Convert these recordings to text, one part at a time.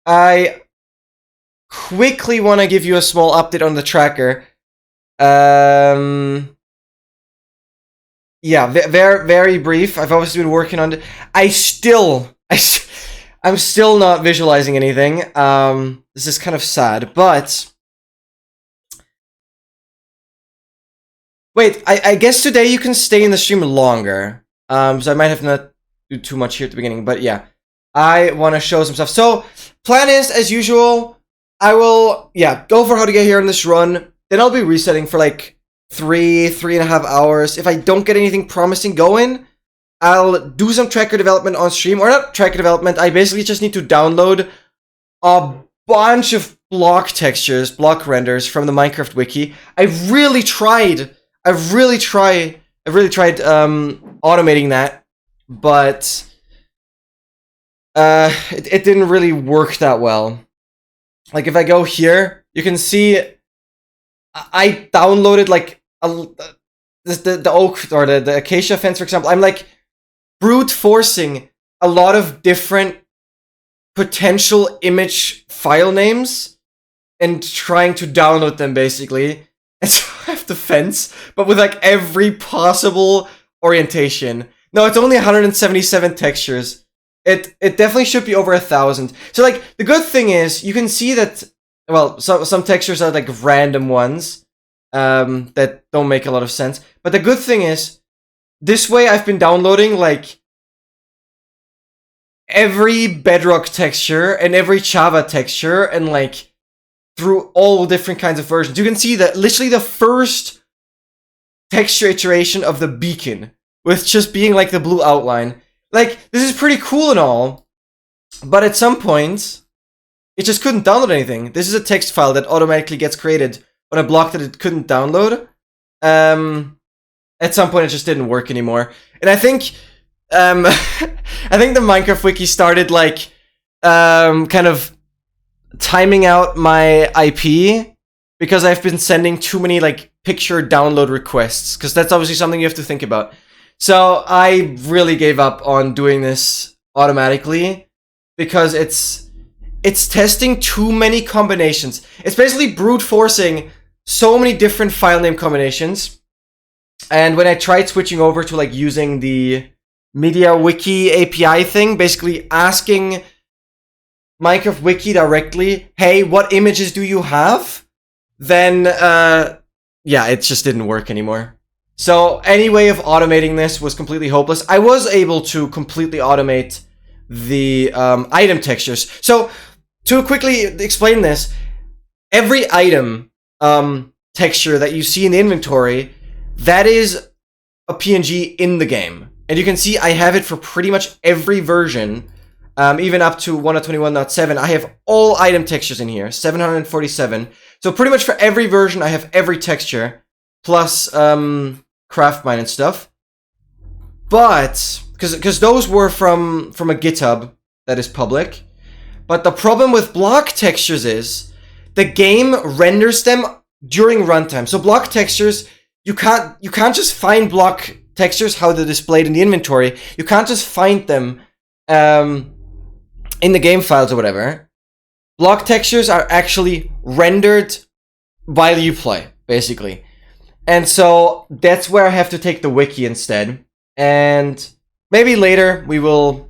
I quickly want to give you a small update on the tracker. Yeah, very brief. I've obviously been working on it. I'm still not visualizing anything. This is kind of sad, but wait, I guess today you can stay in the stream longer. So I might have not do too much here at the beginning, but yeah, I want to show some stuff. So plan is, as usual, I will, go for how to get here on this run. Then I'll be resetting for like 3.5 hours. If I don't get anything promising going, I'll do some tracker development on stream. Or not tracker development, I basically just need to download a bunch of block textures, block renders from the Minecraft wiki. I've really tried automating that, but it didn't really work that well. Like if I go here, you can see I downloaded like the oak or the acacia fence, for example. I'm like brute forcing a lot of different potential image file names and trying to download them basically. And so I have the fence, but with like every possible orientation. No, it's only 177 textures. It definitely should be over 1,000. So like the good thing is you can see that, well, some textures are like random ones that don't make a lot of sense. But the good thing is this way I've been downloading like every Bedrock texture and every Java texture and like through all different kinds of versions. You can see that literally the first texture iteration of the beacon with just being like the blue outline. Like, this is pretty cool and all, but at some point, it just couldn't download anything. This is a text file that automatically gets created on a block that it couldn't download. At some point, it just didn't work anymore. And I think, I think the Minecraft wiki started, like, kind of timing out my IP because I've been sending too many, like, picture download requests, because that's obviously something you have to think about. So I really gave up on doing this automatically because it's testing too many combinations. It's basically brute forcing so many different file name combinations. And when I tried switching over to like using the Media Wiki API thing, basically asking Minecraft Wiki directly, hey, what images do you have? Then, yeah, it just didn't work anymore. So any way of automating this was completely hopeless. I was able to completely automate the item textures. So to quickly explain this, every item texture that you see in the inventory, that is a PNG in the game. And you can see I have it for pretty much every version, even up to 1.21.7. I have all item textures in here, 747. So pretty much for every version, I have every texture, plus craft mine and stuff. But because those were from a GitHub that is public. But the problem with block textures is the game renders them during runtime. So block textures, you can't just find block textures how they're displayed in the inventory. You can't just find them in the game files or whatever. Block textures are actually rendered while you play, basically. And so that's where I have to take the wiki instead. And maybe later we will,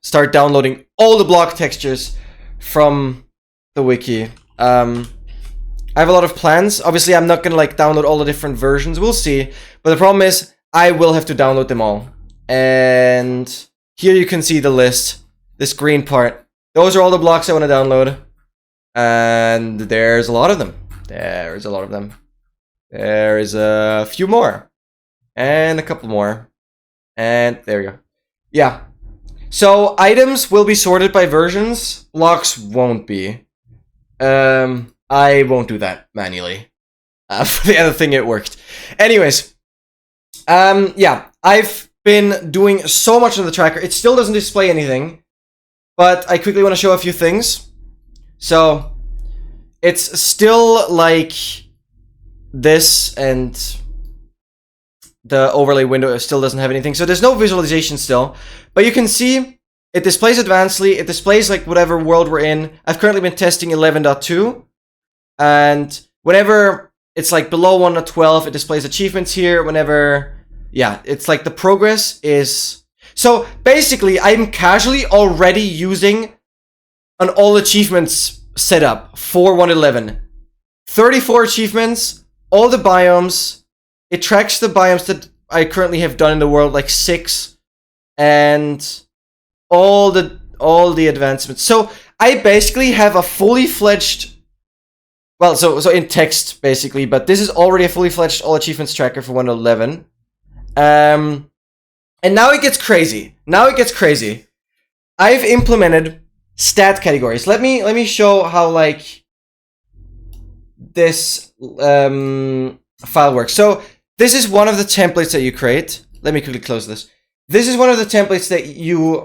start downloading all the block textures from the wiki. I have a lot of plans. Obviously, I'm not gonna like download all the different versions. We'll see. But the problem is, I will have to download them all. And here you can see the list. This green part. Those are all the blocks I want to download. And there's a lot of them. There's a lot of them. There is a few more. And a couple more. And there we go. Yeah. So items will be sorted by versions. Blocks won't be. I won't do that manually. For the other thing, it worked. Anyways. I've been doing so much on the tracker. It still doesn't display anything. But I quickly want to show a few things. So, it's still like this, and the overlay window still doesn't have anything. So there's no visualization still. But you can see It displays advancedly. It displays like whatever world we're in. I've currently been testing 11.2. And whenever it's like below 1.12, it displays achievements here. Whenever, yeah, it's like the progress is... So basically, I'm casually already using an all achievements setup for 1.11. 34 achievements, all the biomes. It tracks the biomes that I currently have done in the world, like 6, and all the advancements. So I basically have a fully fledged, well, so in text basically, but this is already a fully fledged all achievements tracker for 1.11. And now it gets crazy. I've implemented stat categories. Let me show how like this file works. So this is one of the templates that you create. Let me quickly close this. This is one of the templates that you,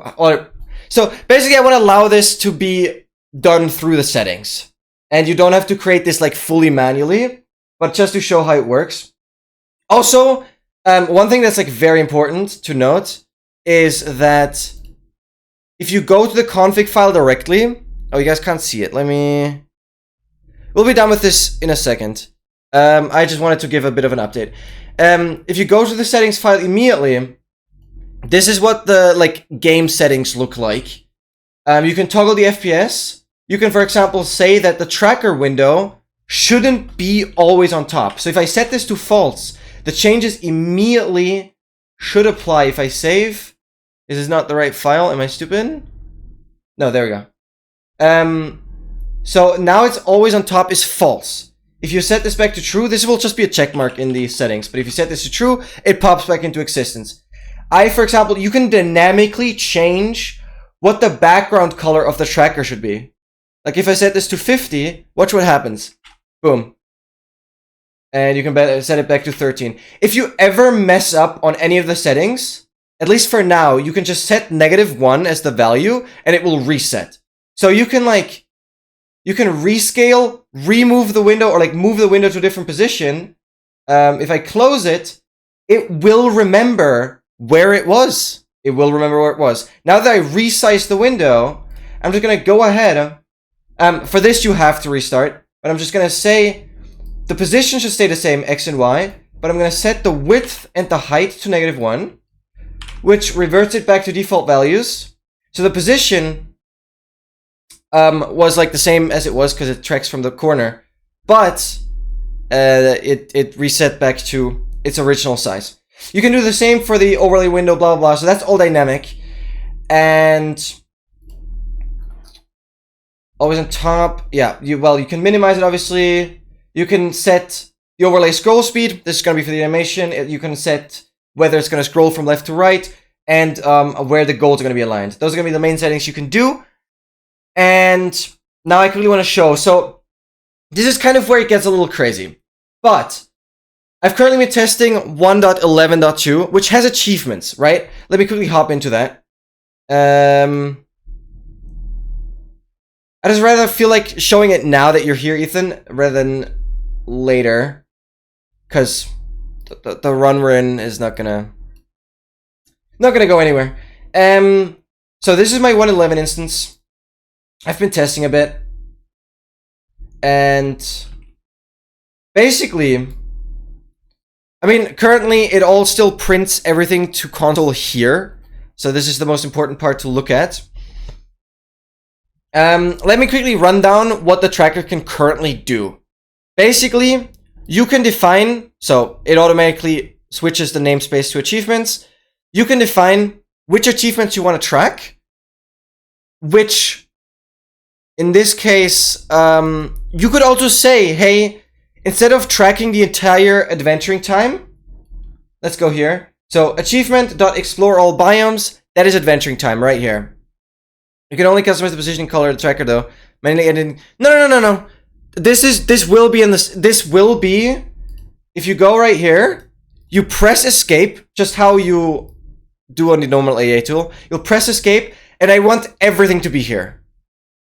so basically I want to allow this to be done through the settings. And you don't have to create this like fully manually, but just to show how it works. Also, one thing that's like very important to note is that if you go to the config file directly, oh, you guys can't see it. We'll be done with this in a second. I just wanted to give a bit of an update. If you go to the settings file immediately, this is what the like game settings look like. You can toggle the FPS. You can, for example, say that the tracker window shouldn't be always on top. So if I set this to false, the changes immediately should apply. If I save, this is not the right file. Am I stupid? No, there we go. So now it's always on top is false. If you set this back to true, this will just be a check mark in the settings. But if you set this to true, it pops back into existence. For example, you can dynamically change what the background color of the tracker should be. Like if I set this to 50, watch what happens. Boom. And you can set it back to 13. If you ever mess up on any of the settings, at least for now, you can just set -1 as the value and it will reset. So you can like, you can rescale, remove the window, or like move the window to a different position. If I close it, it will remember where it was. It will remember where it was. Now that I resize the window, I'm just gonna go ahead. For this, you have to restart, but I'm just gonna say the position should stay the same, X and Y, but I'm gonna set the width and the height to -1, which reverts it back to default values. So the position was like the same as it was because it tracks from the corner, but it reset back to its original size. You can do the same for the overlay window, blah, blah, blah. So that's all dynamic. And always on top. Yeah, you can minimize it, obviously. You can set the overlay scroll speed. This is going to be for the animation. You can set whether it's going to scroll from left to right and where the goals are going to be aligned. Those are going to be the main settings you can do. And now I quickly want to show. So this is kind of where it gets a little crazy. But I've currently been testing 1.11.2, which has achievements, right? Let me quickly hop into that. I just rather feel like showing it now that you're here, Ethan, rather than later. Because the run we're in is not gonna go anywhere. So this is my 1.11 instance. I've been testing a bit. And basically, I mean, currently it all still prints everything to console here. So this is the most important part to look at. Let me quickly run down what the tracker can currently do. Basically, you can define, so it automatically switches the namespace to achievements. You can define which achievements you want to track, which, in this case, you could also say, hey, instead of tracking the entire adventuring time, let's go here. So achievement.explore all biomes, that is adventuring time right here. You can only customize the positioning color of the tracker though. Mainly editing. No. This will be, if you go right here, you press escape, just how you do on the normal AA tool. You'll press escape, and I want everything to be here.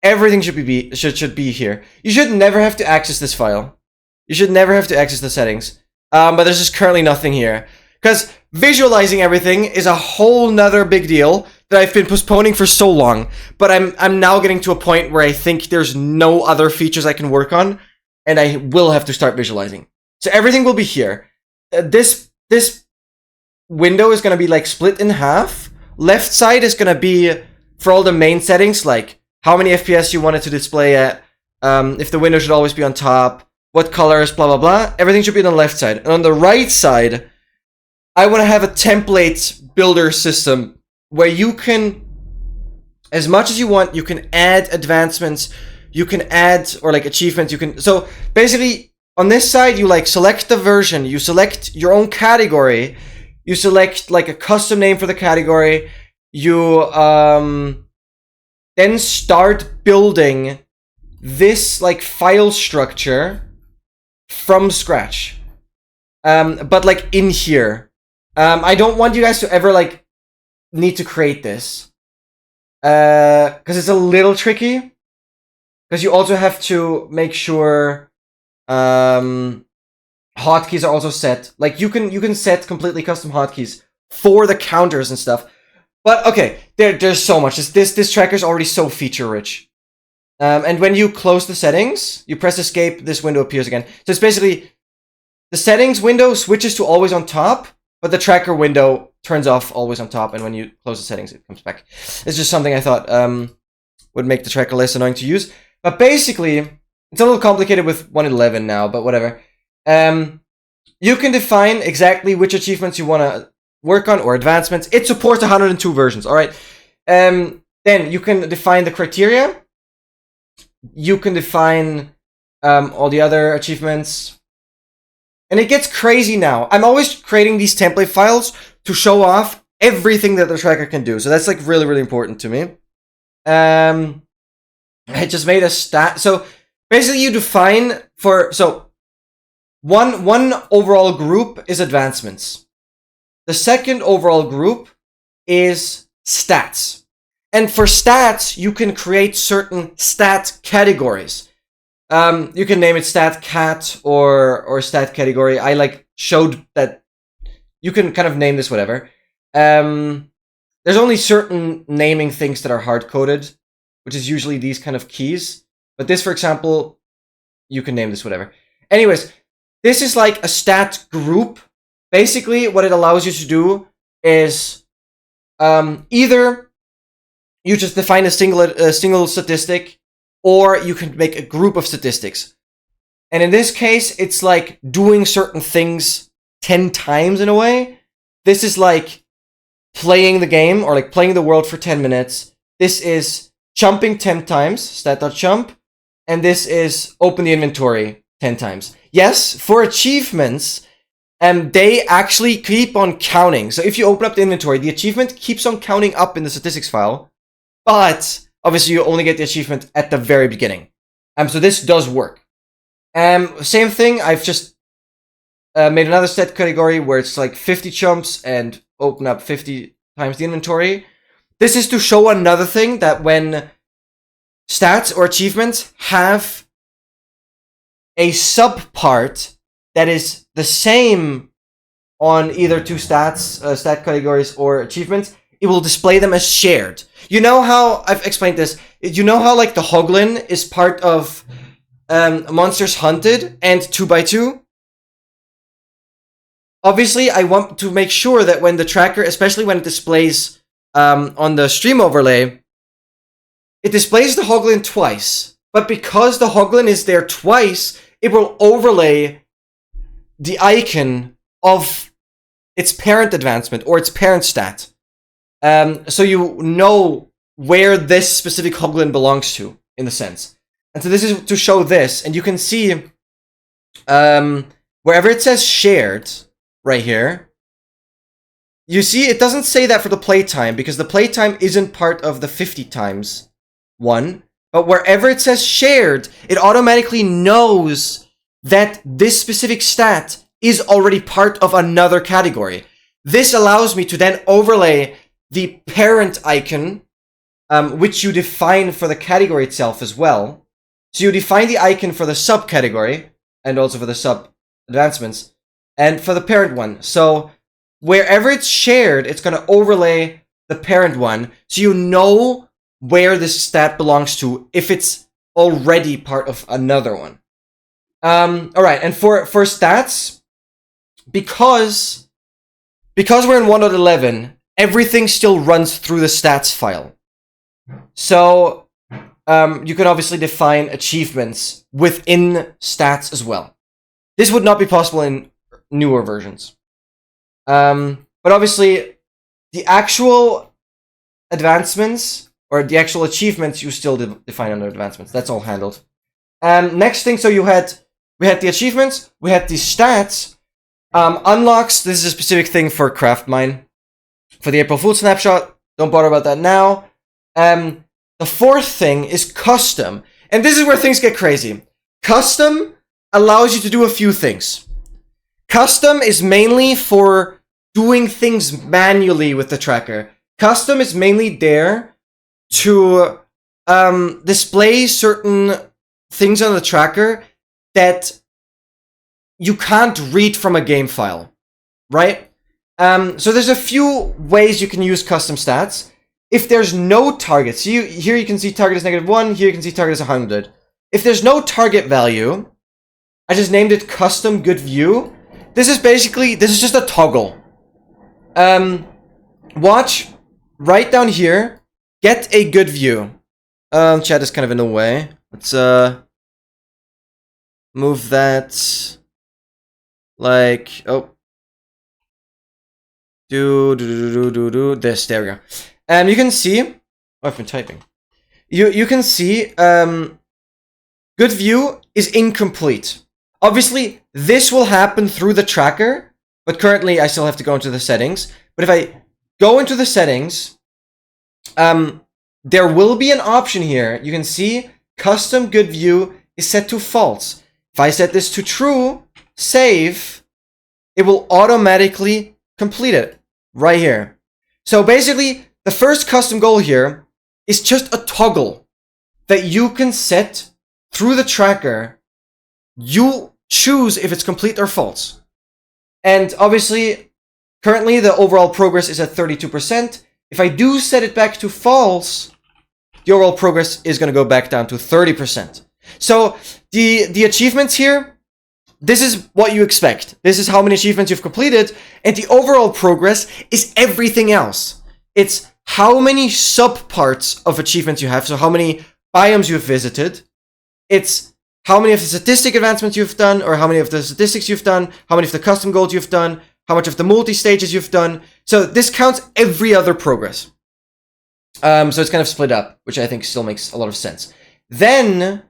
Everything should be here. You should never have to access this file. You should never have to access the settings. But there's just currently nothing here. Because visualizing everything is a whole nother big deal. that I've been postponing for so long, but I'm now getting to a point where I think there's no other features I can work on, and I will have to start visualizing. So everything will be here. This window is going to be like split in half. Left side is going to be for all the main settings, like how many FPS you want it to display at, if the window should always be on top, what colors, blah, blah, blah. Everything should be on the left side. And on the right side, I want to have a template builder system where you can, as much as you want, you can add advancements, you can add, or like achievements, you can, so basically on this side, you like select the version, you select your own category, you select like a custom name for the category, you then start building this like file structure from scratch. But like in here. I don't want you guys to ever like need to create this. Because it's a little tricky. Because you also have to make sure hotkeys are also set. Like you can set completely custom hotkeys for the counters and stuff. But okay, there's so much. This tracker is already so feature rich. And when you close the settings, you press escape, this window appears again. So it's basically the settings window switches to always on top, but the tracker window turns off always on top, and when you close the settings, it comes back. It's just something I thought would make the tracker less annoying to use. But basically, it's a little complicated with 1.11 now, but whatever. You can define exactly which achievements you want to work on or advancements. It supports 102 versions, all right? Then you can define the criteria. You can define all the other achievements. And it gets crazy now. I'm always creating these template files to show off everything that the tracker can do. So that's like really, really important to me. I just made a stat. So basically you define for, so one overall group is advancements. The second overall group is stats. And for stats, you can create certain stat categories. You can name it stat cat or stat category. I like showed that you can kind of name this whatever. There's only certain naming things that are hard-coded, which is usually these kind of keys. But this, for example, you can name this whatever. Anyways, this is like a stat group. Basically, what it allows you to do is either you just define a single statistic, or you can make a group of statistics. And in this case, it's like doing certain things 10 times in a way. This is like playing the game, or like playing the world for 10 minutes. This is jumping 10 times, stat.jump. And this is open the inventory 10 times. Yes, for achievements, they actually keep on counting. So if you open up the inventory, the achievement keeps on counting up in the statistics file. But obviously, you only get the achievement at the very beginning. So this does work. Same thing, I've just made another stat category where it's like 50 jumps and open up 50 times the inventory. This is to show another thing, that when stats or achievements have a subpart that is the same on either two stats, stat categories or achievements, it will display them as shared. You know how, I've explained this, you know how like the Hoglin is part of Monsters Hunted and 2x2? Obviously, I want to make sure that when the tracker, especially when it displays on the stream overlay, it displays the Hoglin twice. But because the Hoglin is there twice, it will overlay the icon of its parent advancement or its parent stat. So you know where this specific Hoglin belongs to, in a sense. And so this is to show this, and you can see wherever it says shared, right here, you see it doesn't say that for the playtime, because the playtime isn't part of the 50 times one, but wherever it says shared, it automatically knows that this specific stat is already part of another category. This allows me to then overlay the parent icon, which you define for the category itself as well. So you define the icon for the subcategory, and also for the sub advancements, and for the parent one. So wherever it's shared, it's going to overlay the parent one, so you know where this stat belongs to if it's already part of another one. Alright, and for stats, because we're in 1.11, everything still runs through the stats file. So you can obviously define achievements within stats as well. This would not be possible in newer versions. But obviously, the actual advancements, or the actual achievements, you still define under advancements. That's all handled. Next thing, so we had the achievements, we had the stats. Unlocks, this is a specific thing for Craftmine. For the April Fool snapshot, don't bother about that now. The fourth thing is custom. And this is where things get crazy. Custom allows you to do a few things. Custom is mainly for doing things manually with the tracker. Custom is mainly there to display certain things on the tracker that you can't read from a game file, right? So there's a few ways you can use custom stats. If there's no target, so here you can see target is -1, here you can see target is 100. If there's no target value, I just named it custom good view. This is just a toggle. Watch right down here, get a good view. Chat is kind of in the way. Let's move that like, oh. This, there we go. You can see, oh, I've been typing. You can see, good view is incomplete. Obviously, this will happen through the tracker, but currently I still have to go into the settings. But if I go into the settings, there will be an option here. You can see custom good view is set to false. If I set this to true, save, it will automatically complete it right here. So basically, the first custom goal here is just a toggle that you can set through the tracker. You choose if it's complete or false. And obviously, currently the overall progress is at 32%. If I do set it back to false, the overall progress is going to go back down to 30%. So the achievements here, this is what you expect. This is how many achievements you've completed, and the overall progress is everything else. It's how many subparts of achievements you have, so how many biomes you've visited. It's how many of the statistic advancements you've done, or how many of the statistics you've done, how many of the custom goals you've done, how much of the multi-stages you've done. So this counts every other progress. So it's kind of split up, which I think still makes a lot of sense. Then,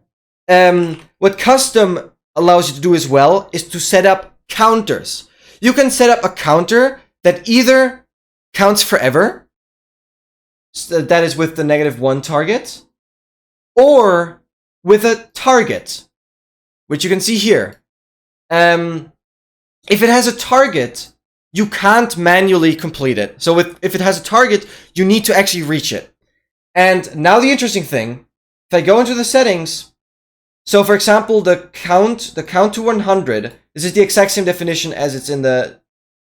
what custom allows you to do as well is to set up counters. You can set up a counter that either counts forever, so that is with the -1 target, or with a target, which you can see here. If it has a target, you can't manually complete it. So if it has a target, you need to actually reach it. And now the interesting thing, if I go into the settings, so for example, the count to 100, this is the exact same definition as it's in the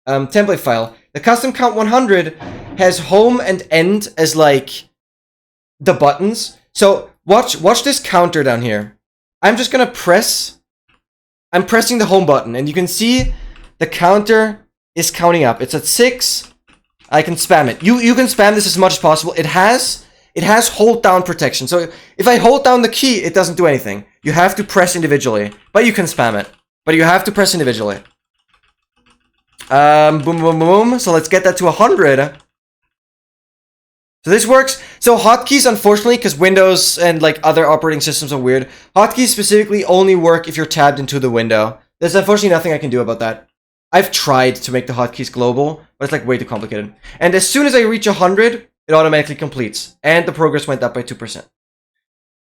template file. The custom count 100 has home and end as like the buttons. So watch this counter down here. I'm just gonna I'm pressing the home button, and you can see the counter is counting up. It's at 6. I can spam it. You can spam this as much as possible. It has hold down protection. So if I hold down the key, it doesn't do anything. You have to press individually, but you can spam it. But you have to press individually. Boom, boom, boom. So let's get that to 100. So this works. So hotkeys, unfortunately, because Windows and like other operating systems are weird, hotkeys specifically only work if you're tabbed into the window. There's unfortunately nothing I can do about that. I've tried to make the hotkeys global, but it's like way too complicated. And as soon as I reach 100, it automatically completes. And the progress went up by 2%.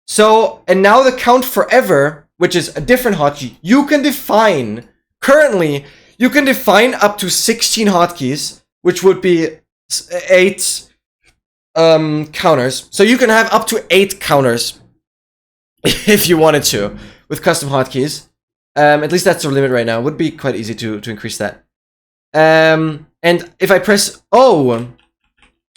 So, and now the count forever, which is a different hotkey, you can define, currently, you can define up to 16 hotkeys, which would be 8 counters. So you can have up to 8 counters if you wanted to with custom hotkeys. At least that's the limit right now. It would be quite easy to increase that. And if I press O,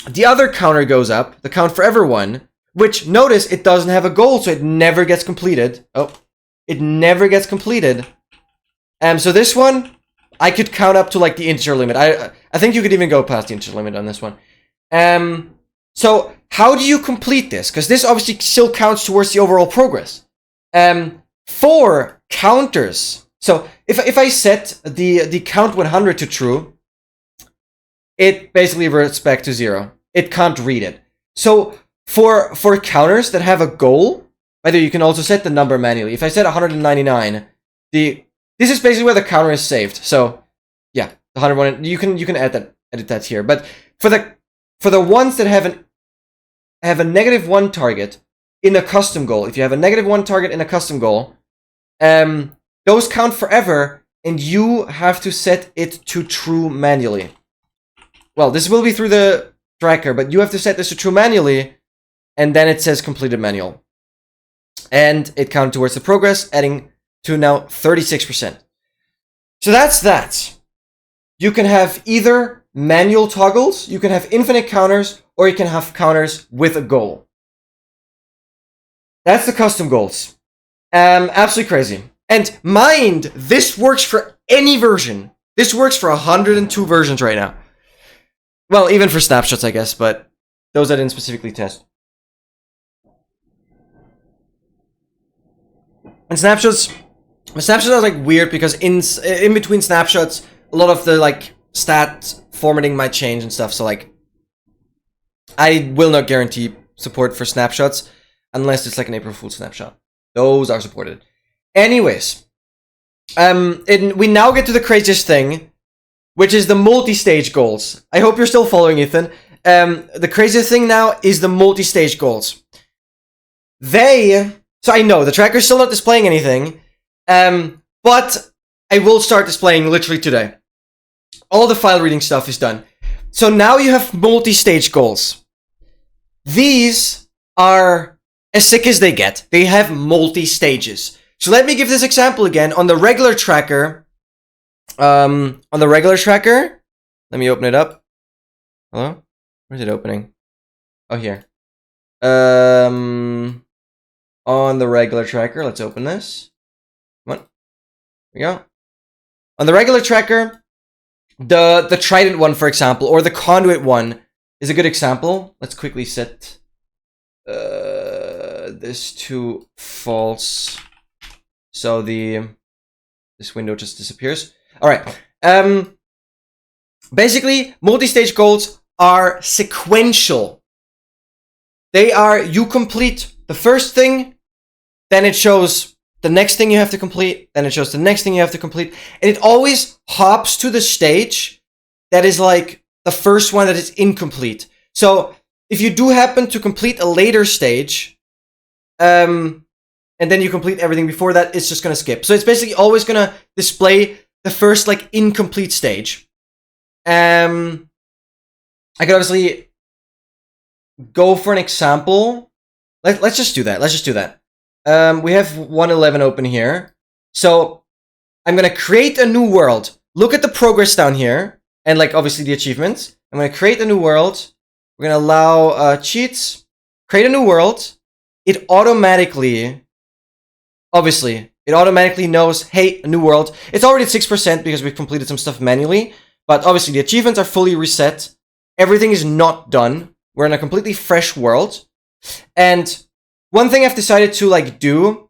The other counter goes up, the count forever one, which, notice, it doesn't have a goal, so it never gets completed. Oh, it never gets completed. So this one, I could count up to like the integer limit. I think you could even go past the integer limit on this one. So how do you complete this? Because this obviously still counts towards the overall progress. For counters, so if I set the count 100 to true, it basically reverts back to 0. It can't read it. So for counters that have a goal, either you can also set the number manually. If I set 199, this is basically where the counter is saved. So yeah, the 101, you can edit that here. But for the ones that have a -1 target in a custom goal, if you have a -1 target in a custom goal, those count forever, and you have to set it to true manually. Well, this will be through the tracker, but you have to set this to true manually, and then it says completed manual. And it counts towards the progress, adding to now 36%. So that's that. You can have either manual toggles, you can have infinite counters, or you can have counters with a goal. That's the custom goals. Absolutely crazy. And mind, this works for any version. This works for 102 versions right now. Well, even for snapshots, I guess, but those I didn't specifically test. And snapshots are like weird because in between snapshots, a lot of the like stat formatting might change and stuff. So like, I will not guarantee support for snapshots unless it's like an April Fool's snapshot. Those are supported. Anyways, we now get to the craziest thing, which is the multi-stage goals. I hope you're still following, Ethan. The craziest thing now is the multi-stage goals. So I know the tracker's still not displaying anything, but I will start displaying literally today. All the file reading stuff is done. So now you have multi-stage goals. These are as sick as they get. They have multi-stages. So let me give this example again. On the regular tracker, let me open it up. Hello? Where's it opening? Oh, here. On the regular tracker, let's open this. Come on. Here we go. On the regular tracker, the Trident one, for example, or the Conduit one is a good example. Let's quickly set this to false. So this window just disappears. All right. Basically, multi-stage goals are sequential. They are, you complete the first thing, then it shows the next thing you have to complete, then it shows the next thing you have to complete, and it always hops to the stage that is like the first one that is incomplete. So if you do happen to complete a later stage, and then you complete everything before that, it's just gonna skip. So it's basically always gonna display the first like incomplete stage. I could obviously go for an example. Let's just do that. We have 111 open here. So I'm gonna create a new world. Look at the progress down here, and like obviously the achievements. I'm gonna create a new world. We're gonna allow cheats. Create a new world. It automatically knows, hey, a new world. It's already at 6% because we've completed some stuff manually, but obviously the achievements are fully reset. Everything is not done. We're in a completely fresh world. And one thing I've decided to like do,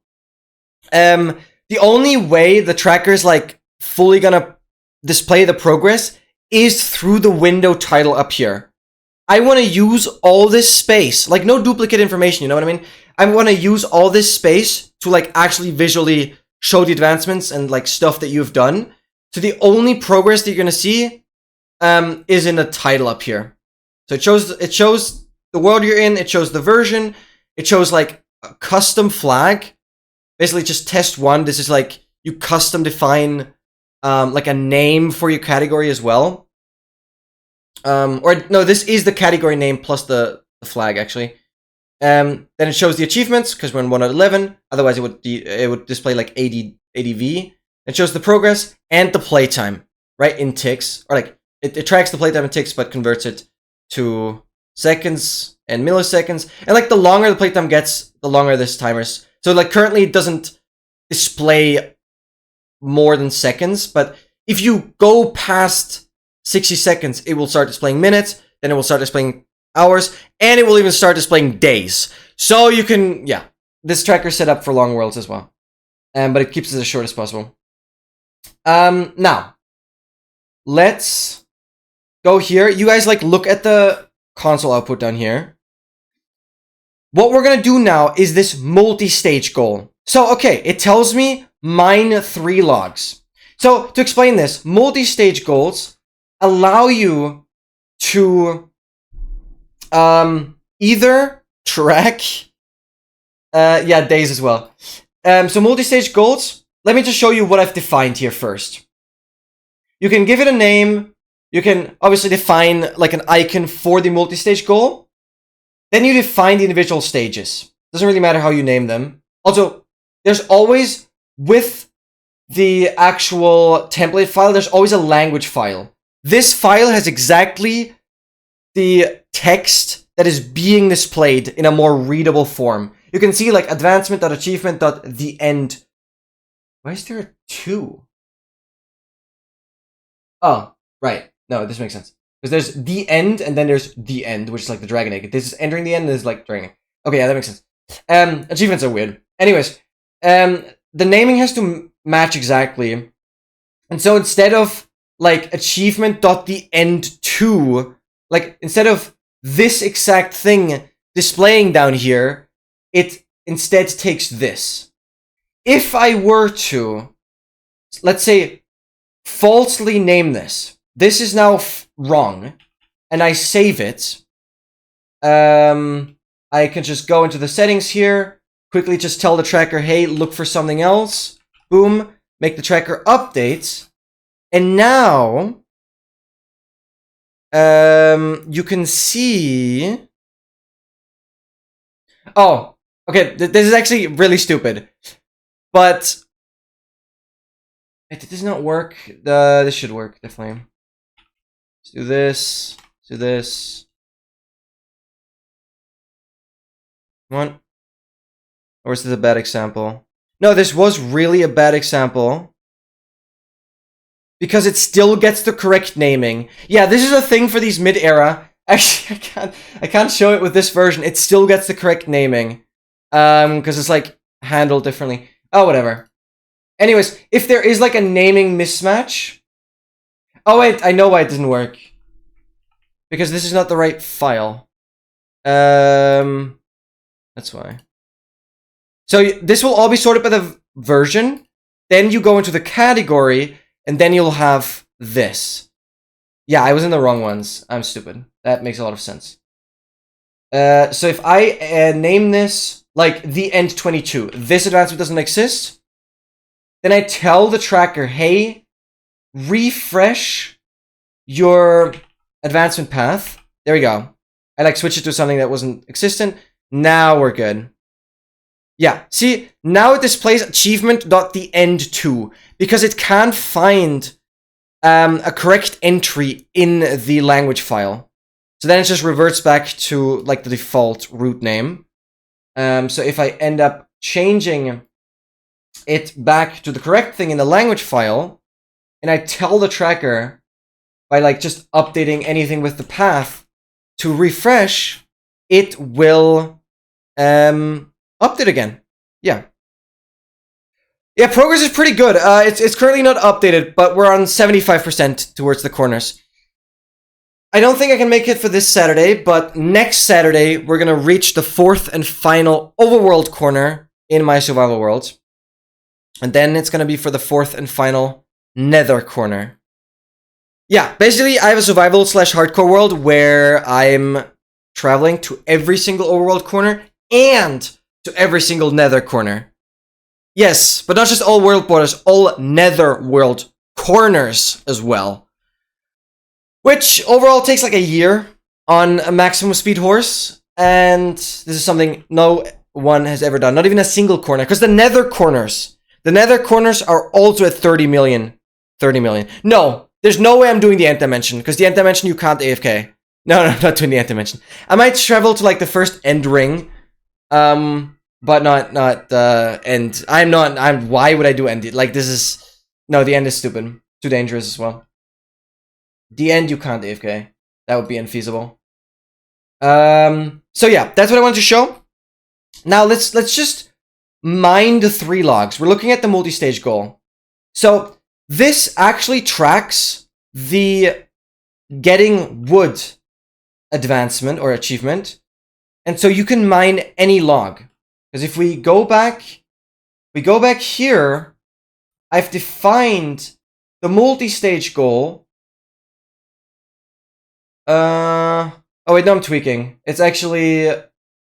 the only way the tracker is like fully gonna display the progress is through the window title up here. I want to use all this space, like no duplicate information, you know what I mean? I want to use all this space to like actually visually show the advancements and like stuff that you've done. So the only progress that you're gonna see is in the title up here. So it shows the world you're in, it shows the version, it shows like a custom flag. Basically just test one. This is like you custom define like a name for your category as well. Or no, this is the category name plus the flag actually. Then it shows the achievements because we're in 111. Otherwise, it would display like ADV. It shows the progress and the playtime, right, in ticks, or like it tracks the playtime in ticks but converts it to seconds and milliseconds. And like the longer the playtime gets, the longer this timer is. So like currently it doesn't display more than seconds, but if you go past 60 seconds, it will start displaying minutes, then it will start displaying hours, and it will even start displaying days. So you can, yeah, this tracker is set up for long worlds as well. But it keeps it as short as possible. Now, let's go here. You guys like look at the console output down here. What we're gonna do now is this multi-stage goal. So, okay, it tells me mine 3 logs. So, to explain this, multi-stage goals allow you to either track, days as well. So multi-stage goals, let me just show you what I've defined here first. You can give it a name. You can obviously define like an icon for the multi-stage goal. Then you define the individual stages. Doesn't really matter how you name them. Also, there's always, with the actual template file, there's always a language file. This file has exactly the text that is being displayed in a more readable form. You can see like advancement.achievement.theend. Why is there a 2? Oh, right. No, this makes sense. Because there's the end and then there's the end, which is like the dragon egg. This is entering the end and this is like dragon egg. Okay, yeah, that makes sense. Achievements are weird. Anyways, the naming has to match exactly. And so instead of like achievement.theend2, like instead of this exact thing displaying down here, it instead takes this. If I were to, let's say, falsely name this, this is now wrong, and I save it, I can just go into the settings here, quickly just tell the tracker, hey, look for something else, boom, make the tracker update, and now you can see, oh, okay, this is actually really stupid, but did this not work? This should work, definitely. Let's do this, do this. Come on. Or is this a bad example? No, this was really a bad example. Because it still gets the correct naming. Yeah, this is a thing for these mid-era. Actually, I can't show it with this version. It still gets the correct naming. Because it's like handled differently. Oh, whatever. Anyways, if there is like a naming mismatch. Oh wait, I know why it didn't work. Because this is not the right file. That's why. So this will all be sorted by the version. Then you go into the category, and then you'll have this. Yeah, I was in the wrong ones. I'm stupid. That makes a lot of sense. So if I name this like the end 22, this advancement doesn't exist. Then I tell the tracker, hey, refresh your advancement path. There we go. I like switch it to something that wasn't existent. Now we're good. Yeah, see, now it displays achievement.theend2 because it can't find a correct entry in the language file. So then it just reverts back to like the default root name. So if I end up changing it back to the correct thing in the language file, and I tell the tracker by like just updating anything with the path to refresh, it will update again. Yeah. Yeah, progress is pretty good. It's currently not updated, but we're on 75% towards the corners. I don't think I can make it for this Saturday, but next Saturday, we're going to reach the 4th and final overworld corner in my survival world. And then it's going to be for the 4th and final nether corner. Yeah, basically, I have a survival/hardcore world where I'm traveling to every single overworld corner and to every single nether corner. Yes, but not just all world borders, all nether world corners as well. Which overall takes like a year on a maximum speed horse. And this is something no one has ever done. Not even a single corner. Because the nether corners are also at 30 million. 30 million. No, there's no way I'm doing the end dimension. Because the end dimension you can't AFK. No, not to the end dimension. I might travel to like the first end ring, but not end. Why would I do end? Like this is no. The end is stupid. Too dangerous as well. The end you can't AFK. That would be infeasible. So yeah, that's what I wanted to show. Now let's just mine the 3 logs. We're looking at the multi-stage goal. So this actually tracks the getting wood advancement or achievement. And so you can mine any log. Because if we go back here, I've defined the multi-stage goal. Oh wait, no, I'm tweaking. It's actually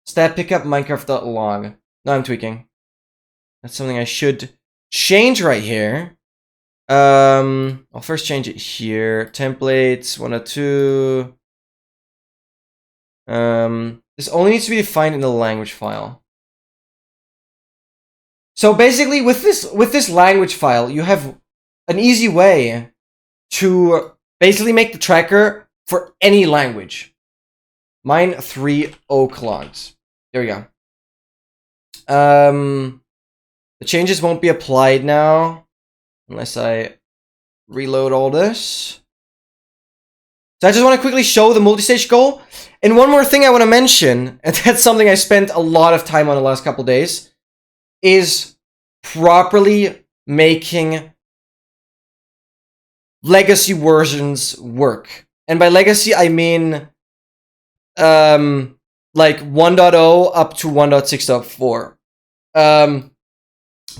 stat pickup Minecraft.log. No, I'm tweaking. That's something I should change right here. I'll first change it here. Templates 102. This only needs to be defined in the language file. So basically, with this language file, you have an easy way to basically make the tracker for any language. Mine 3 oak logs. There we go. The changes won't be applied now unless I reload all this. So I just want to quickly show the multi-stage goal. And one more thing I want to mention, and that's something I spent a lot of time on the last couple days, is properly making legacy versions work. And by legacy, I mean like 1.0 up to 1.6.4.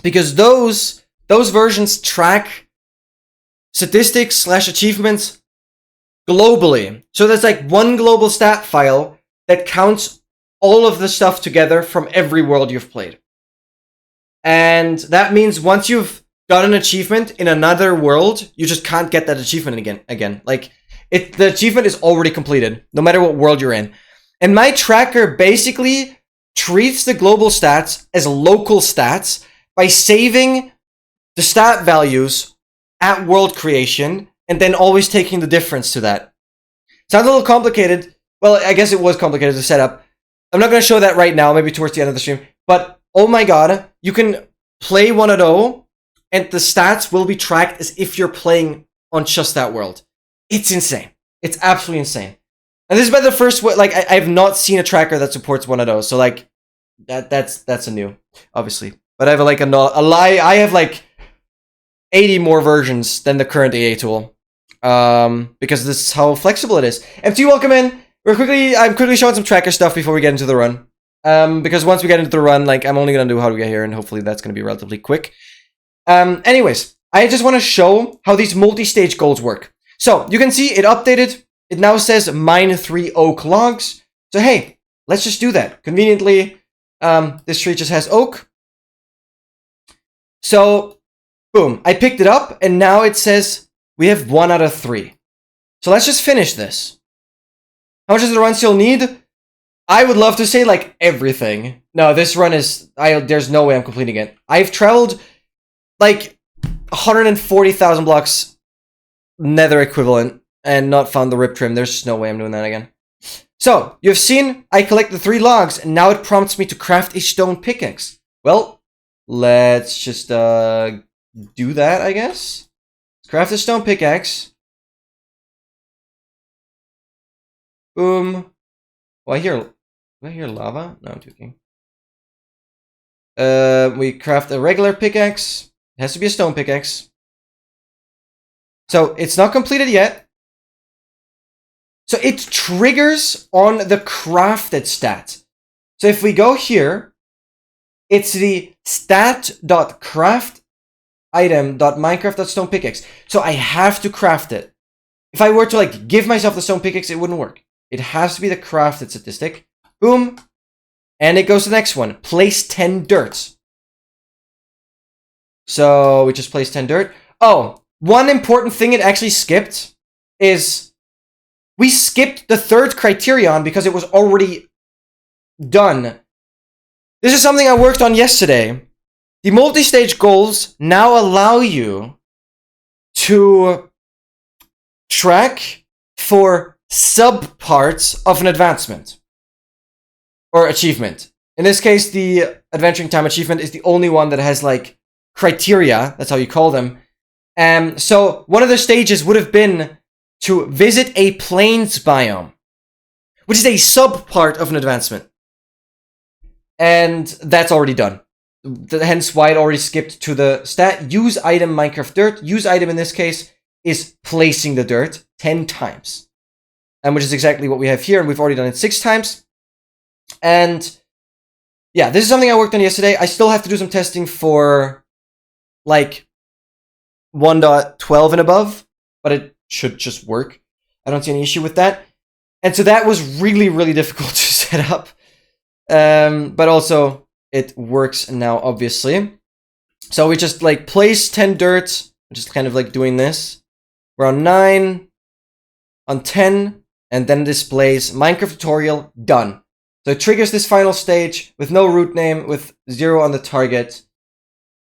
Because those versions track statistics / achievements globally. So there's like one global stat file that counts all of the stuff together from every world you've played. And that means once you've got an achievement in another world, you just can't get that achievement again. Like, the achievement is already completed, no matter what world you're in. And my tracker basically treats the global stats as local stats by saving the stat values at world creation and then always taking the difference to that. Sounds a little complicated. Well, I guess it was complicated to set up. I'm not going to show that right now, maybe towards the end of the stream. But, oh my god, you can play 1.0 and the stats will be tracked as if you're playing on just that world. It's insane. It's absolutely insane. And this is by the first, like, I have not seen a tracker that supports 1.0, so like, that's a new, obviously. But I have like I have like 80 more versions than the current AA tool, because this is how flexible it is. MT, welcome in. I'm quickly showing some tracker stuff before we get into the run. Because once we get into the run, like, I'm only gonna do how to get here, and hopefully that's gonna be relatively quick. Anyways, I just want to show how these multi-stage goals work. So you can see it updated. It now says mine 3 oak logs. So hey, let's just do that. Conveniently, this tree just has oak. So, boom, I picked it up, and now it says we have 1 out of 3. So let's just finish this. How much does the run still need? I would love to say, like, everything. No, this run is... there's no way I'm completing it. I've traveled, like, 140,000 blocks nether equivalent and not found the rip trim. There's just no way I'm doing that again. So, you've seen I collect the 3 logs, and now it prompts me to craft a stone pickaxe. Well, let's just do that, I guess. Craft a stone pickaxe. Boom. Oh, do I hear lava? No, I'm joking. We craft a regular pickaxe. It has to be a stone pickaxe. So, it's not completed yet. So, it triggers on the crafted stat. So, if we go here, it's the stat.craft item.minecraft.stone pickaxe. So, I have to craft it. If I were to, like, give myself the stone pickaxe, it wouldn't work. It has to be the crafted statistic. Boom. And it goes to the next one. Place 10 dirt. So we just placed 10 dirt. Oh, one important thing it actually skipped is we skipped the 3rd criterion because it was already done. This is something I worked on yesterday. The multi-stage goals now allow you to track for subparts of an advancement or achievement. In this case, the adventuring time achievement is the only one that has like criteria. That's how you call them. So one of the stages would have been to visit a plains biome, which is a subpart of an advancement. And that's already done. Hence why it already skipped to the stat. Use item Minecraft dirt. Use item in this case is placing the dirt 10 times. Which is exactly what we have here. And we've already done it 6 times. And yeah, this is something I worked on yesterday. I still have to do some testing for like 1.12 and above. But it should just work. I don't see any issue with that. And so that was really, really difficult to set up. But also it works now, obviously. So we just like place 10 dirt, just kind of like doing this. We're on 9, on 10, and then it displays Minecraft tutorial done. So it triggers this final stage with no root name, with 0 on the target.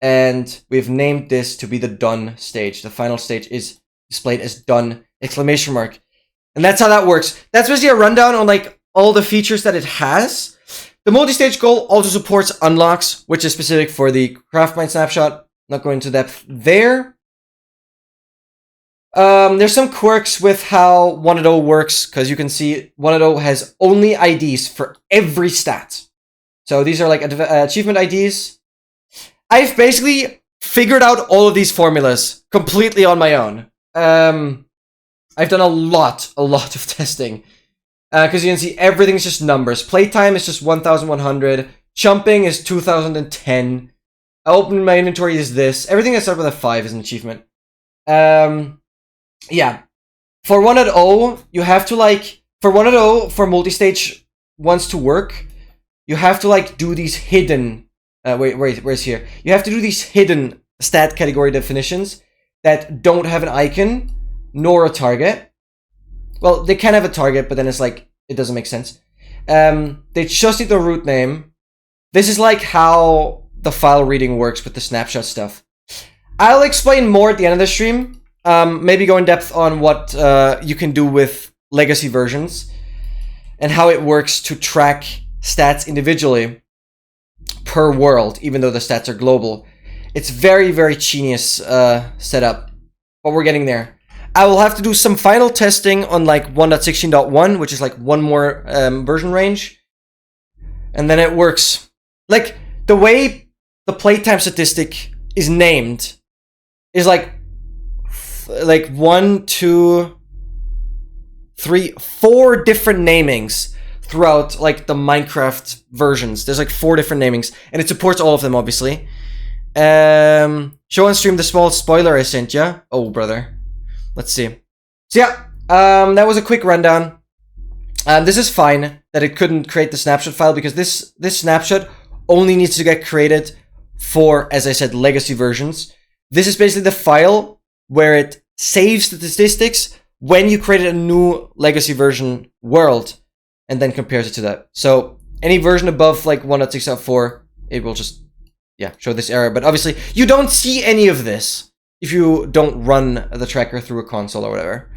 And we've named this to be the done stage. The final stage is displayed as done, exclamation mark. And that's how that works. That's basically a rundown on like all the features that it has. The multi-stage goal also supports unlocks, which is specific for the craft mine snapshot. Not going into depth there. There's some quirks with how 1.0 works, because you can see 1.0 has only IDs for every stat. So these are like achievement IDs. I've basically figured out all of these formulas completely on my own. I've done a lot of testing. Because you can see everything's just numbers. Playtime is just 1,100. Jumping is 2,010. Opening my inventory is this. Everything that starts with a 5 is an achievement. Yeah. For 1.0, you have to like... For 1.0, for multi-stage ones to work, you have to like do these hidden... where's here? You have to do these hidden stat category definitions that don't have an icon nor a target. Well, they can have a target, but then it's like, it doesn't make sense. They just need the root name. This is like how the file reading works with the snapshot stuff. I'll explain more at the end of the stream. Maybe go in depth on what you can do with legacy versions and how it works to track stats individually per world, even though the stats are global. It's very, very genius setup, but we're getting there. I will have to do some final testing on like 1.16.1, which is like one more version range. And then it works. Like, the way the playtime statistic is named is like 1, 2, 3, 4 different namings throughout like the Minecraft versions. There's like 4 different namings, and it supports all of them, obviously. Show on stream the small spoiler I sent ya. Oh, brother. Let's see. So yeah, that was a quick rundown. This is fine that it couldn't create the snapshot file, because this snapshot only needs to get created for, as I said, legacy versions. This is basically the file where it saves the statistics when you created a new legacy version world, and then compares it to that. So any version above like 1.6.4, it will just, yeah, show this error. But obviously, you don't see any of this if you don't run the tracker through a console or whatever.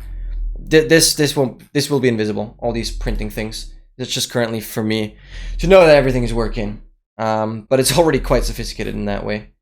This will be invisible, all these printing things. It's just currently for me to know that everything is working. But it's already quite sophisticated in that way.